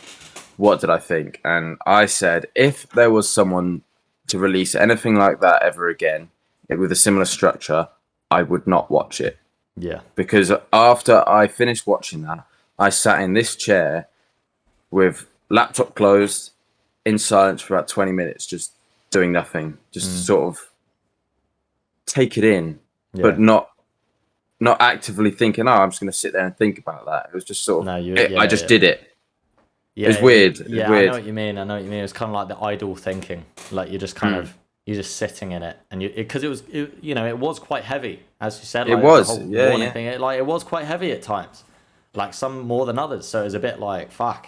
what did I think? And I said, if there was someone to release anything like that ever again with a similar structure, I would not watch it. Yeah. Because after I finished watching that, I sat in this chair with laptop closed in silence for about 20 minutes, just doing nothing, just sort of take it in, but not actively thinking, I'm just going to sit there and think about that. It was just sort of, I just did it. Yeah, it's weird. Yeah, weird. I know what you mean. It was kind of like the idle thinking. Like you're just kind of you're just sitting in it, and because it was quite heavy, as you said. Like, it was, thing. It was quite heavy at times, like some more than others. So it was a bit like fuck.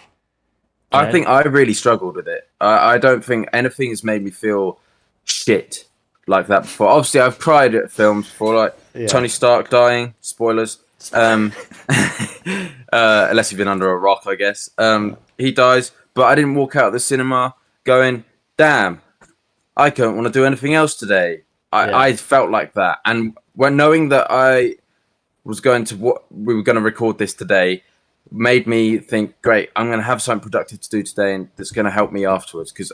I think I really struggled with it. I don't think anything has made me feel shit like that before. Obviously, I've cried at films before, like Tony Stark dying. Spoilers. Unless you've been under a rock, I guess. He dies, but I didn't walk out of the cinema going, damn, I don't want to do anything else today. I felt like that. And when knowing that we were going to record this today, made me think, great, I'm going to have something productive to do today and that's going to help me afterwards. Because,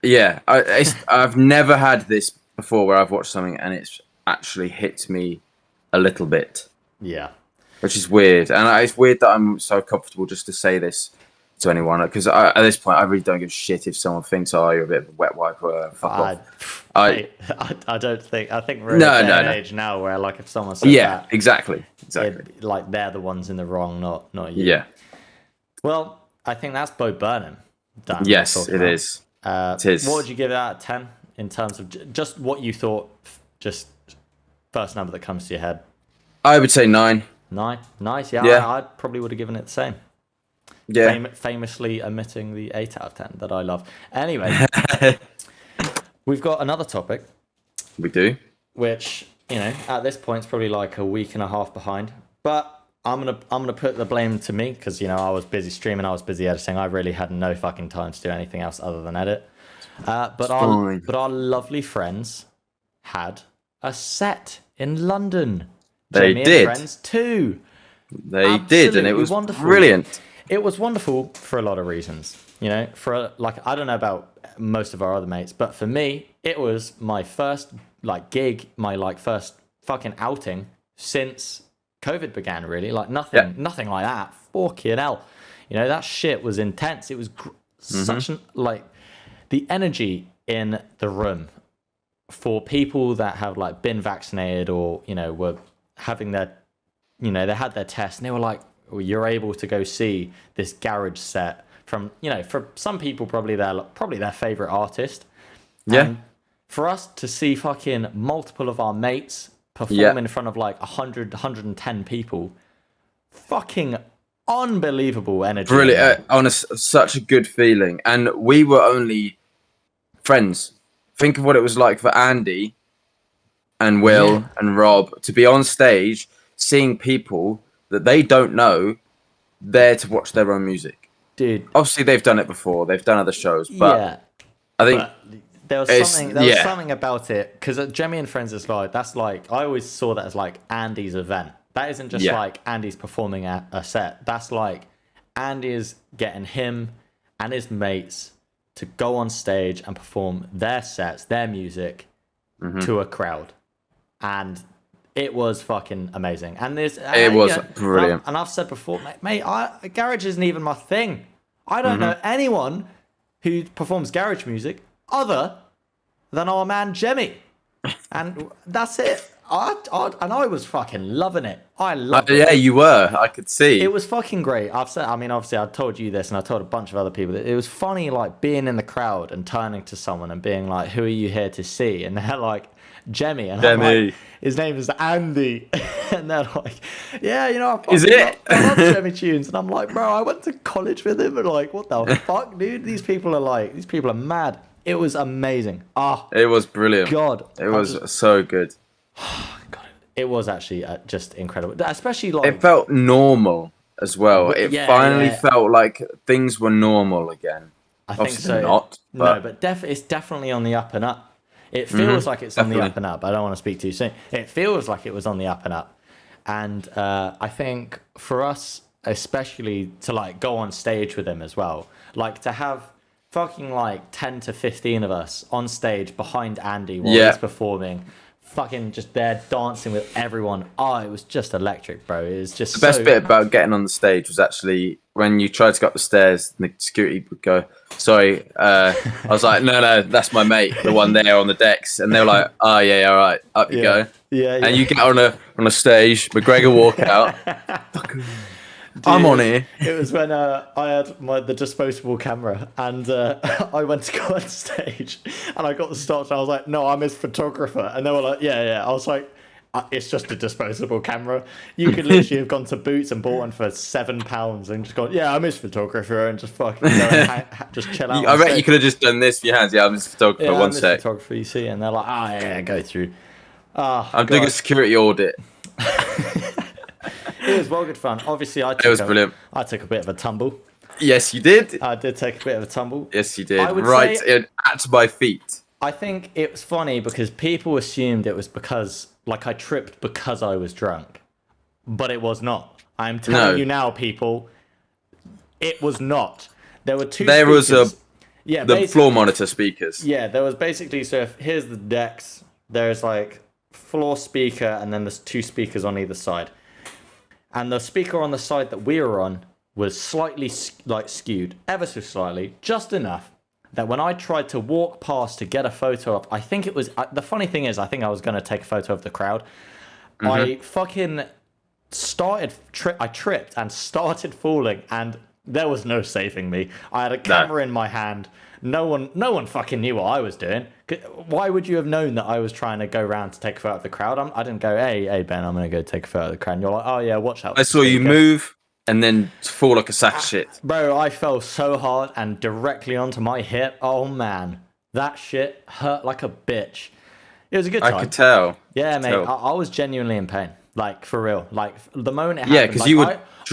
I've never had this before where I've watched something and it's actually hit me a little bit. Yeah. Which is weird. And it's weird that I'm so comfortable just to say this to anyone. Because at this point, I really don't give a shit if someone thinks, you're a bit of a wet wiper. Fuck off. I don't think... I think we're in an age now where, like, if someone says that... exactly. Like, they're the ones in the wrong, not you. Yeah. Well, I think that's Bo Burnham. Yes, it is. It is. What would you give it out of 10 in terms of just what you thought, just first number that comes to your head? I would say 9. 9? Nice, yeah. I probably would have given it the same. Yeah. Famously omitting the 8 out of 10 that I love. Anyway, we've got another topic. We do. Which, at this point, it's probably like a week and a half behind. But I'm gonna put the blame to me because, I was busy streaming, I was busy editing. I really had no fucking time to do anything else other than edit. But our lovely friends had a set in London. They Gemi did. And friends too. They did, and it was wonderful. Brilliant. It was wonderful for a lot of reasons. I don't know about most of our other mates, but for me, it was my first gig, my first fucking outing since COVID began. Really, nothing like that. Fucking hell, that shit was intense. It was such an the energy in the room for people that have been vaccinated or were having their they had their test and they were like, you're able to go see this garage set from for some people probably their favorite artist. And for us to see fucking multiple of our mates perform in front of 100 110 people, fucking unbelievable energy. Brilliant. Such a good feeling. And we were only friends. Think of what it was like for Andy and Will and Rob to be on stage seeing people that they don't know there to watch their own music. Dude. Obviously, they've done it before. They've done other shows. But I think there was something about it. Because at Gemi and Friends is I always saw that as Andy's event. That isn't just Andy's performing a set. That's Andy is getting him and his mates to go on stage and perform their sets, their music to a crowd. And it was fucking amazing. And it was brilliant. And I've said before, mate, garage isn't even my thing. I don't know anyone who performs garage music other than our man Gemi. And that's it. and I was fucking loving it. I loved it. Yeah, you were. I could see. It was fucking great. I've said, I mean, obviously, I told you this, and I told a bunch of other people that it was funny, like being in the crowd and turning to someone and being like, "Who are you here to see?" And they're like, "Gemi," and I'm like, his name is Andy, and they're like, "Yeah, you know, I love Gemi tunes," and I'm like, "Bro, I went to college with him," and like, what the fuck, dude? These people are mad. It was amazing. It was brilliant. God, it was so good. God, it was actually just incredible, especially like it felt normal as well. It finally felt like things were normal again. I think Obviously so. Not, but... No, but it's definitely on the up and up. It feels like it's on the up and up. I don't want to speak too soon. It feels like it was on the up and up, and I think for us, especially to like go on stage with him as well, like to have fucking like 10 to 15 of us on stage behind Andy while he's performing, fucking just there dancing with everyone. Oh, it was just electric, bro. It was just the best bit about getting on the stage was actually when you tried to go up the stairs and the security would go, "Sorry," I was like, no, that's my mate, the one there on the decks, and they were like, "Oh yeah, all right, up you go." And you get on a stage, McGregor walk out. Dude, I'm on here. It was when I had the disposable camera, and I went to go on stage, and I got the stops. And I was like, "No, I'm his photographer," and they were like, "Yeah." I was like, "It's just a disposable camera. You could literally have gone to Boots and bought one for £7 and just gone, yeah, I'm his photographer,' and just fucking just chill out." I bet you could have just done this with your hands. Yeah, I'm his photographer. Yeah, one I'm sec. his photographer. You see, and they're like, yeah, go through. I'm doing a security audit. It was well good fun. Obviously, it was brilliant. I took a bit of a tumble. Yes, you did. I did take a bit of a tumble. Yes, you did. Right at my feet. I think it was funny because people assumed it was because, like, I tripped because I was drunk. But it was not. I'm telling you now, people, it was not. There were two speakers. Was the floor monitor speakers. Yeah, there was basically, so here's the decks. There's, like, floor speaker, and then there's two speakers on either side. And the speaker on the side that we were on was slightly skewed, ever so slightly, just enough that when I tried to walk past to get a photo of, I think it was, the funny thing is, I think I was going to take a photo of the crowd. I fucking I tripped and started falling, and there was no saving me. I had a camera in my hand. No one fucking knew what I was doing. Why would you have known that I was trying to go around to take a photo of the crowd? I didn't go, hey Ben, I'm gonna go take a photo of the crowd. And you're like, oh yeah, watch out. I saw you move and then fall like a sack of shit. Bro, I fell so hard and directly onto my hip. Oh man, that shit hurt like a bitch. It was a good time. I could tell. Yeah, mate, I was genuinely in pain. Like, for real. Like, the moment it happened. Yeah, because you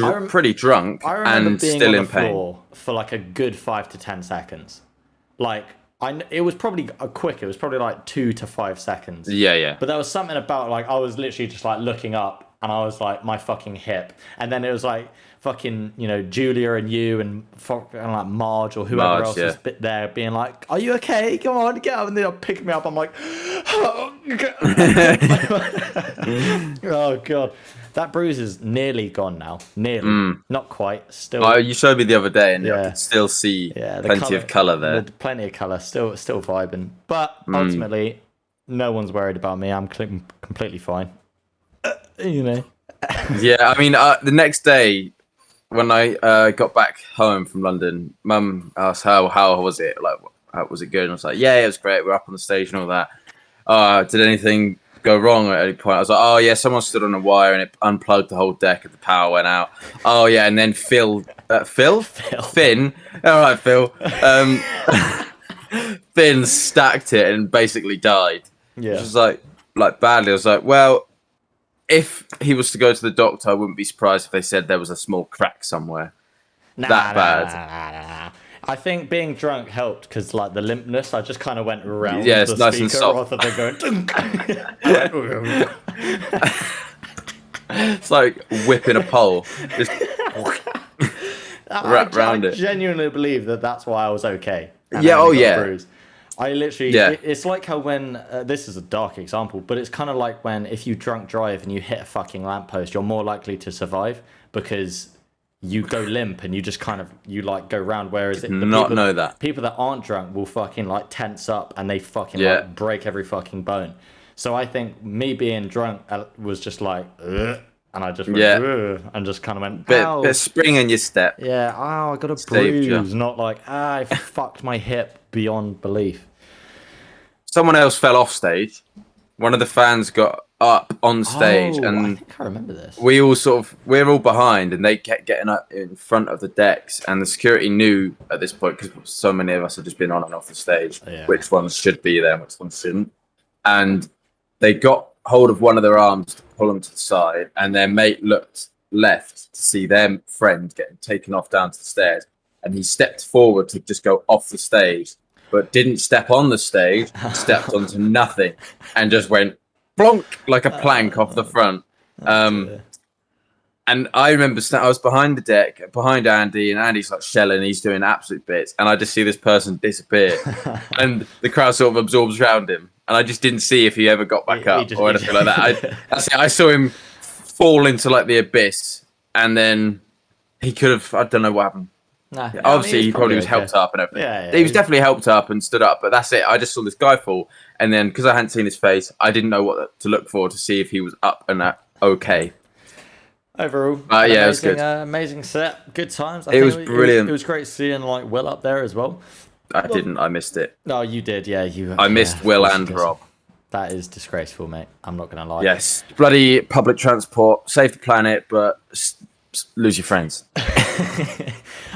were pretty drunk and still in pain. Floor for like a good 5 to 10 seconds. Like, it was probably quick. It was probably like 2 to 5 seconds. Yeah. But there was something about, like, I was literally just like looking up, and I was like, my fucking hip. And then it was like fucking, Julia and you and like Marge or whoever else was there being like, are you okay? Come on, get up. And they'll pick me up. I'm like, oh God. That bruise is nearly gone now. Nearly. Not quite. Still. Oh, you showed me the other day, and I could still see plenty of colour there. Plenty of colour. Still vibing. But ultimately, no one's worried about me. I'm completely fine. Yeah, I mean, the next day when I got back home from London, Mum asked how was it? Like, how was it good? And I was like, yeah, it was great. We're up on the stage and all that. Did anything go wrong at any point? I was like, oh yeah, someone stood on a wire and it unplugged the whole deck and the power went out. Oh yeah, and then Finn. All right, Phil. Finn stacked it and basically died. Yeah, which was like badly. I was like, well, if he was to go to the doctor, I wouldn't be surprised if they said there was a small crack somewhere. That bad. Nah. I think being drunk helped because, like, the limpness, I just kind of went around it's the nice speaker and soft. rather than going. It's like whipping a pole. Just wrap around it. I genuinely believe that that's why I was okay. Bruise. I literally, it's like how when, this is a dark example, but it's kind of like when if you drunk drive and you hit a fucking lamppost, you're more likely to survive because you go limp and you just kind of, go round. Whereas know that. People that aren't drunk will fucking like tense up and they fucking like break every fucking bone. So I think me being drunk was just like, ugh, and I just went, ugh, and just kind of went, bit ow. of spring in your step. Yeah, oh, I got a Saved bruise, you. not like, I fucked my hip beyond belief. Someone else fell off stage. One of the fans got up on stage, Oh, I and think I remember this. we're all behind, and they kept getting up in front of the decks, and the security knew at this point, because so many of us had just been on and off the stage, which ones should be there and which ones shouldn't. And they got hold of one of their arms to pull them to the side, and their mate looked left to see their friend getting taken off down to the stairs, and he stepped forward to just go off the stage, but didn't step on the stage, stepped onto nothing, and just went plonk like a plank off the front. And I remember I was behind the deck, behind Andy, and Andy's like shelling, he's doing absolute bits, and I just see this person disappear, and the crowd sort of absorbs around him, and I just didn't see if he ever got back up or anything like that. I saw him fall into like the abyss, and then he could have, I don't know what happened. Nah, obviously, he probably was helped up and everything. Yeah, he was definitely helped up and stood up, but that's it. I just saw this guy fall, and then because I hadn't seen his face, I didn't know what to look for to see if he was up and okay. Overall, yeah, it was good. Amazing set, good times. It was brilliant. It was great seeing like Will up there as well. I missed it. No, you did, yeah. I missed Will and Rob. That is disgraceful, mate. I'm not gonna lie. Yes, bloody public transport, save the planet, but lose your friends.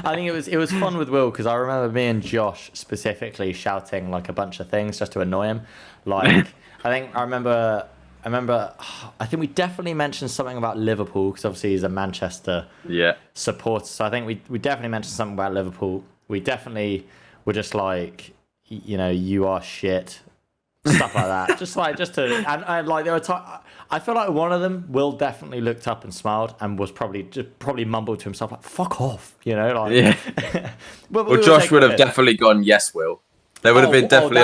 I think it was fun with Will, because I remember me and Josh specifically shouting like a bunch of things just to annoy him. Like I remember I think we definitely mentioned something about Liverpool, because obviously he's a Manchester supporter. So I think we definitely mentioned something about Liverpool. We definitely were just like, you know, you are shit, stuff like that. just to and like there were times I feel like one of them, Will, definitely looked up and smiled and was probably mumbled to himself like, "Fuck off," you know, like. Well, Josh would have definitely gone, "Yes, Will." They would have been definitely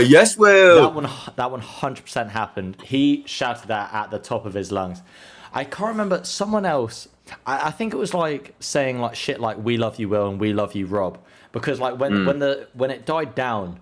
yes, Will. That 100% happened. He shouted that at the top of his lungs. I can't remember, someone else. I think it was like saying like shit like "We love you, Will," and "We love you, Rob," because like when it died down,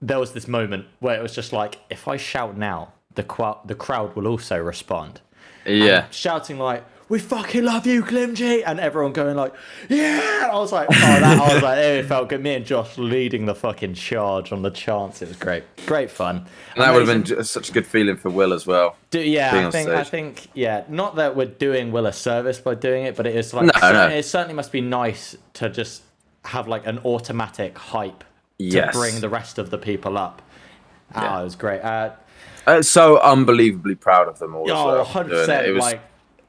there was this moment where it was just like, if I shout now, the crowd will also respond. Yeah, and shouting like, "We fucking love you, Clem G," and everyone going like, "Yeah!" I was like, it felt good. Me and Josh leading the fucking charge on the chants. It was great fun. And that would have been such a good feeling for Will as well. I think, not that we're doing Will a service by doing it, but it is like, it certainly must be nice to just have like an automatic hype to bring the rest of the people up. It was great. So unbelievably proud of them all. Oh, as well, 100%. It was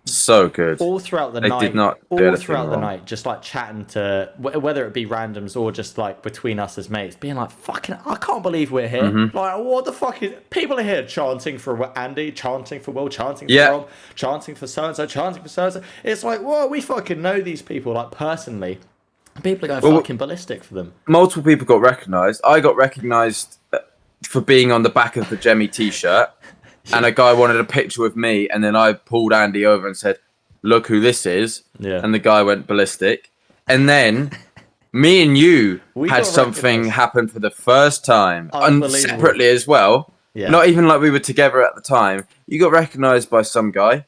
so good. All throughout the night. Did not all throughout the night, just like chatting to, whether it be randoms or just like between us as mates, being like, "Fucking, I can't believe we're here." Like, what the fuck is? People are here chanting for Andy, chanting for Will, chanting for Rob, chanting for so and so, chanting for so and so. It's like, whoa, we fucking know these people like personally. People are going fucking ballistic for them. Multiple people got recognised. I got recognised for being on the back of the Gemi t-shirt. And a guy wanted a picture with me, and then I pulled Andy over and said, "Look who this is." Yeah. And the guy went ballistic. And then me and you had something happen for the first time, and separately as well. Yeah. Not even like we were together at the time. You got recognised by some guy.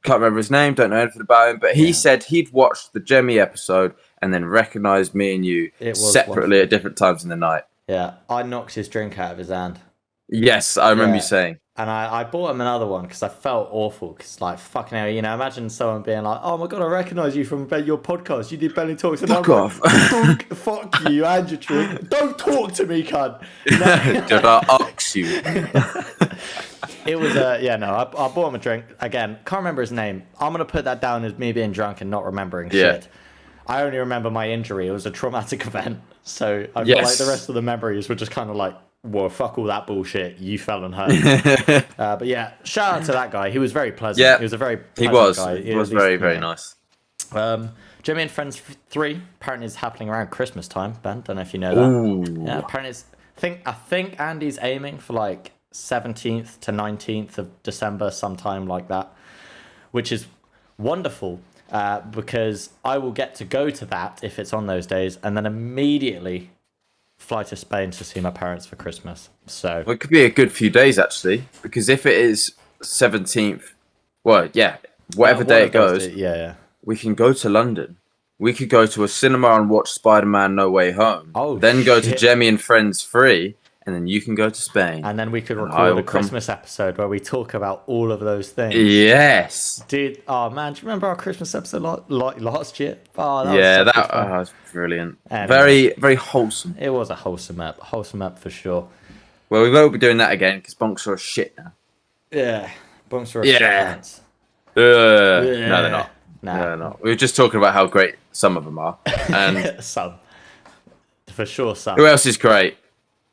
Can't remember his name, don't know anything about him, but he said he'd watched the Gemi episode and then recognised me and you separately at different times in the night. Yeah, I knocked his drink out of his hand. Yes, I remember you saying. And I bought him another one because I felt awful. Because, like, fucking hell, you know, imagine someone being like, "Oh my God, I recognise you from your podcast. You did Benley Talks." And fuck off. Fuck you and your drink. Don't talk to me, cunt. Did I ox you? It was, I bought him a drink. Again, can't remember his name. I'm going to put that down as me being drunk and not remembering shit. I only remember my injury. It was a traumatic event. So I feel like the rest of the memories were just kind of like, "Whoa, fuck all that bullshit. You fell and hurt." But yeah, shout out to that guy. He was very pleasant. Yeah, he was a very pleasant guy. He was very, very nice. Gemi and Friends 3 apparently is happening around Christmas time, Ben. Don't know if you know that. Ooh. Yeah, apparently I think Andy's aiming for like 17th to 19th of December, sometime like that, which is wonderful. Because I will get to go to that if it's on those days, and then immediately fly to Spain to see my parents for Christmas. So Well, it could be a good few days actually, because if it is 17th, well, yeah, whatever day it goes, yeah. we can go to London. We could go to a cinema and watch Spider-Man: No Way Home. Oh, then go to shit. Gemi and Friends free, and then you can go to Spain. And then we could I record will a Christmas episode where we talk about all of those things. Yes. Dude, oh man, do you remember our Christmas episode last year? Oh, that Yeah, was that fun. was brilliant. Anyway. Very, very wholesome. It was a wholesome app for sure. Well, we won't be doing that again because bonks are shit now. Yeah, bunks are Yeah. shit. No, they're not. Nah. No, they're not. We were just talking about how great some of them are. And Some. For sure, some. who else is great?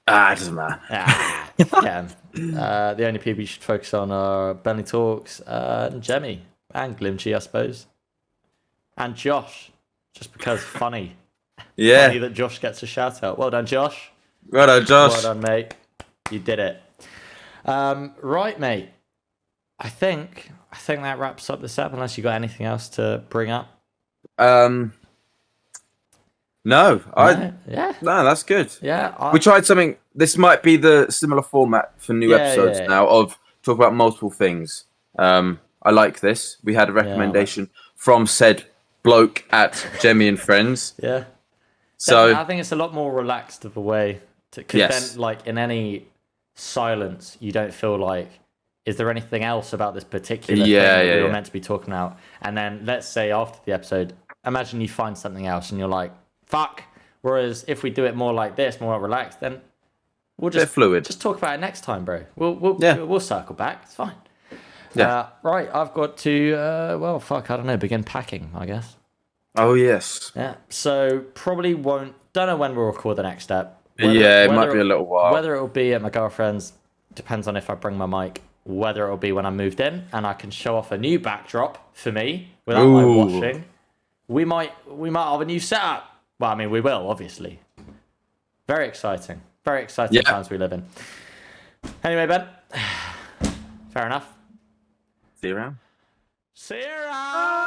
It doesn't matter. Yeah. The only people you should focus on are Benley Talks, Gemi, and Glimchi, I suppose. And Josh. Just because funny. Yeah. Funny that Josh gets a shout out. Well done, Josh. Well done, Josh. Well done, mate. You did it. Right, mate. I think that wraps up this app, unless you got anything else to bring up. No, Yeah. no, that's good. Yeah. We tried something. This might be the similar format for new episodes now of talk about multiple things. I like this. We had a recommendation from said bloke at Gemi and Friends. Yeah. So I think it's a lot more relaxed of a way to, because then, like, in any silence, you don't feel like, is there anything else about this particular thing that we were meant to be talking about? And then let's say after the episode, imagine you find something else and you're like, fuck. Whereas if we do it more like this, more relaxed, then we'll just fluid. Just talk about it next time, bro. We'll circle back. It's fine. Yeah. Right. I've got to I don't know. Begin packing, I guess. Oh yes. Yeah. So probably don't know when we'll record the next step. It might be a little while. Whether it'll be at my girlfriend's depends on if I bring my mic. Whether it'll be when I moved in and I can show off a new backdrop for me without my washing. We might have a new setup. Well, I mean, we will, obviously. Very exciting. Very exciting times we live in. Anyway, Ben. Fair enough. See you around. See you around.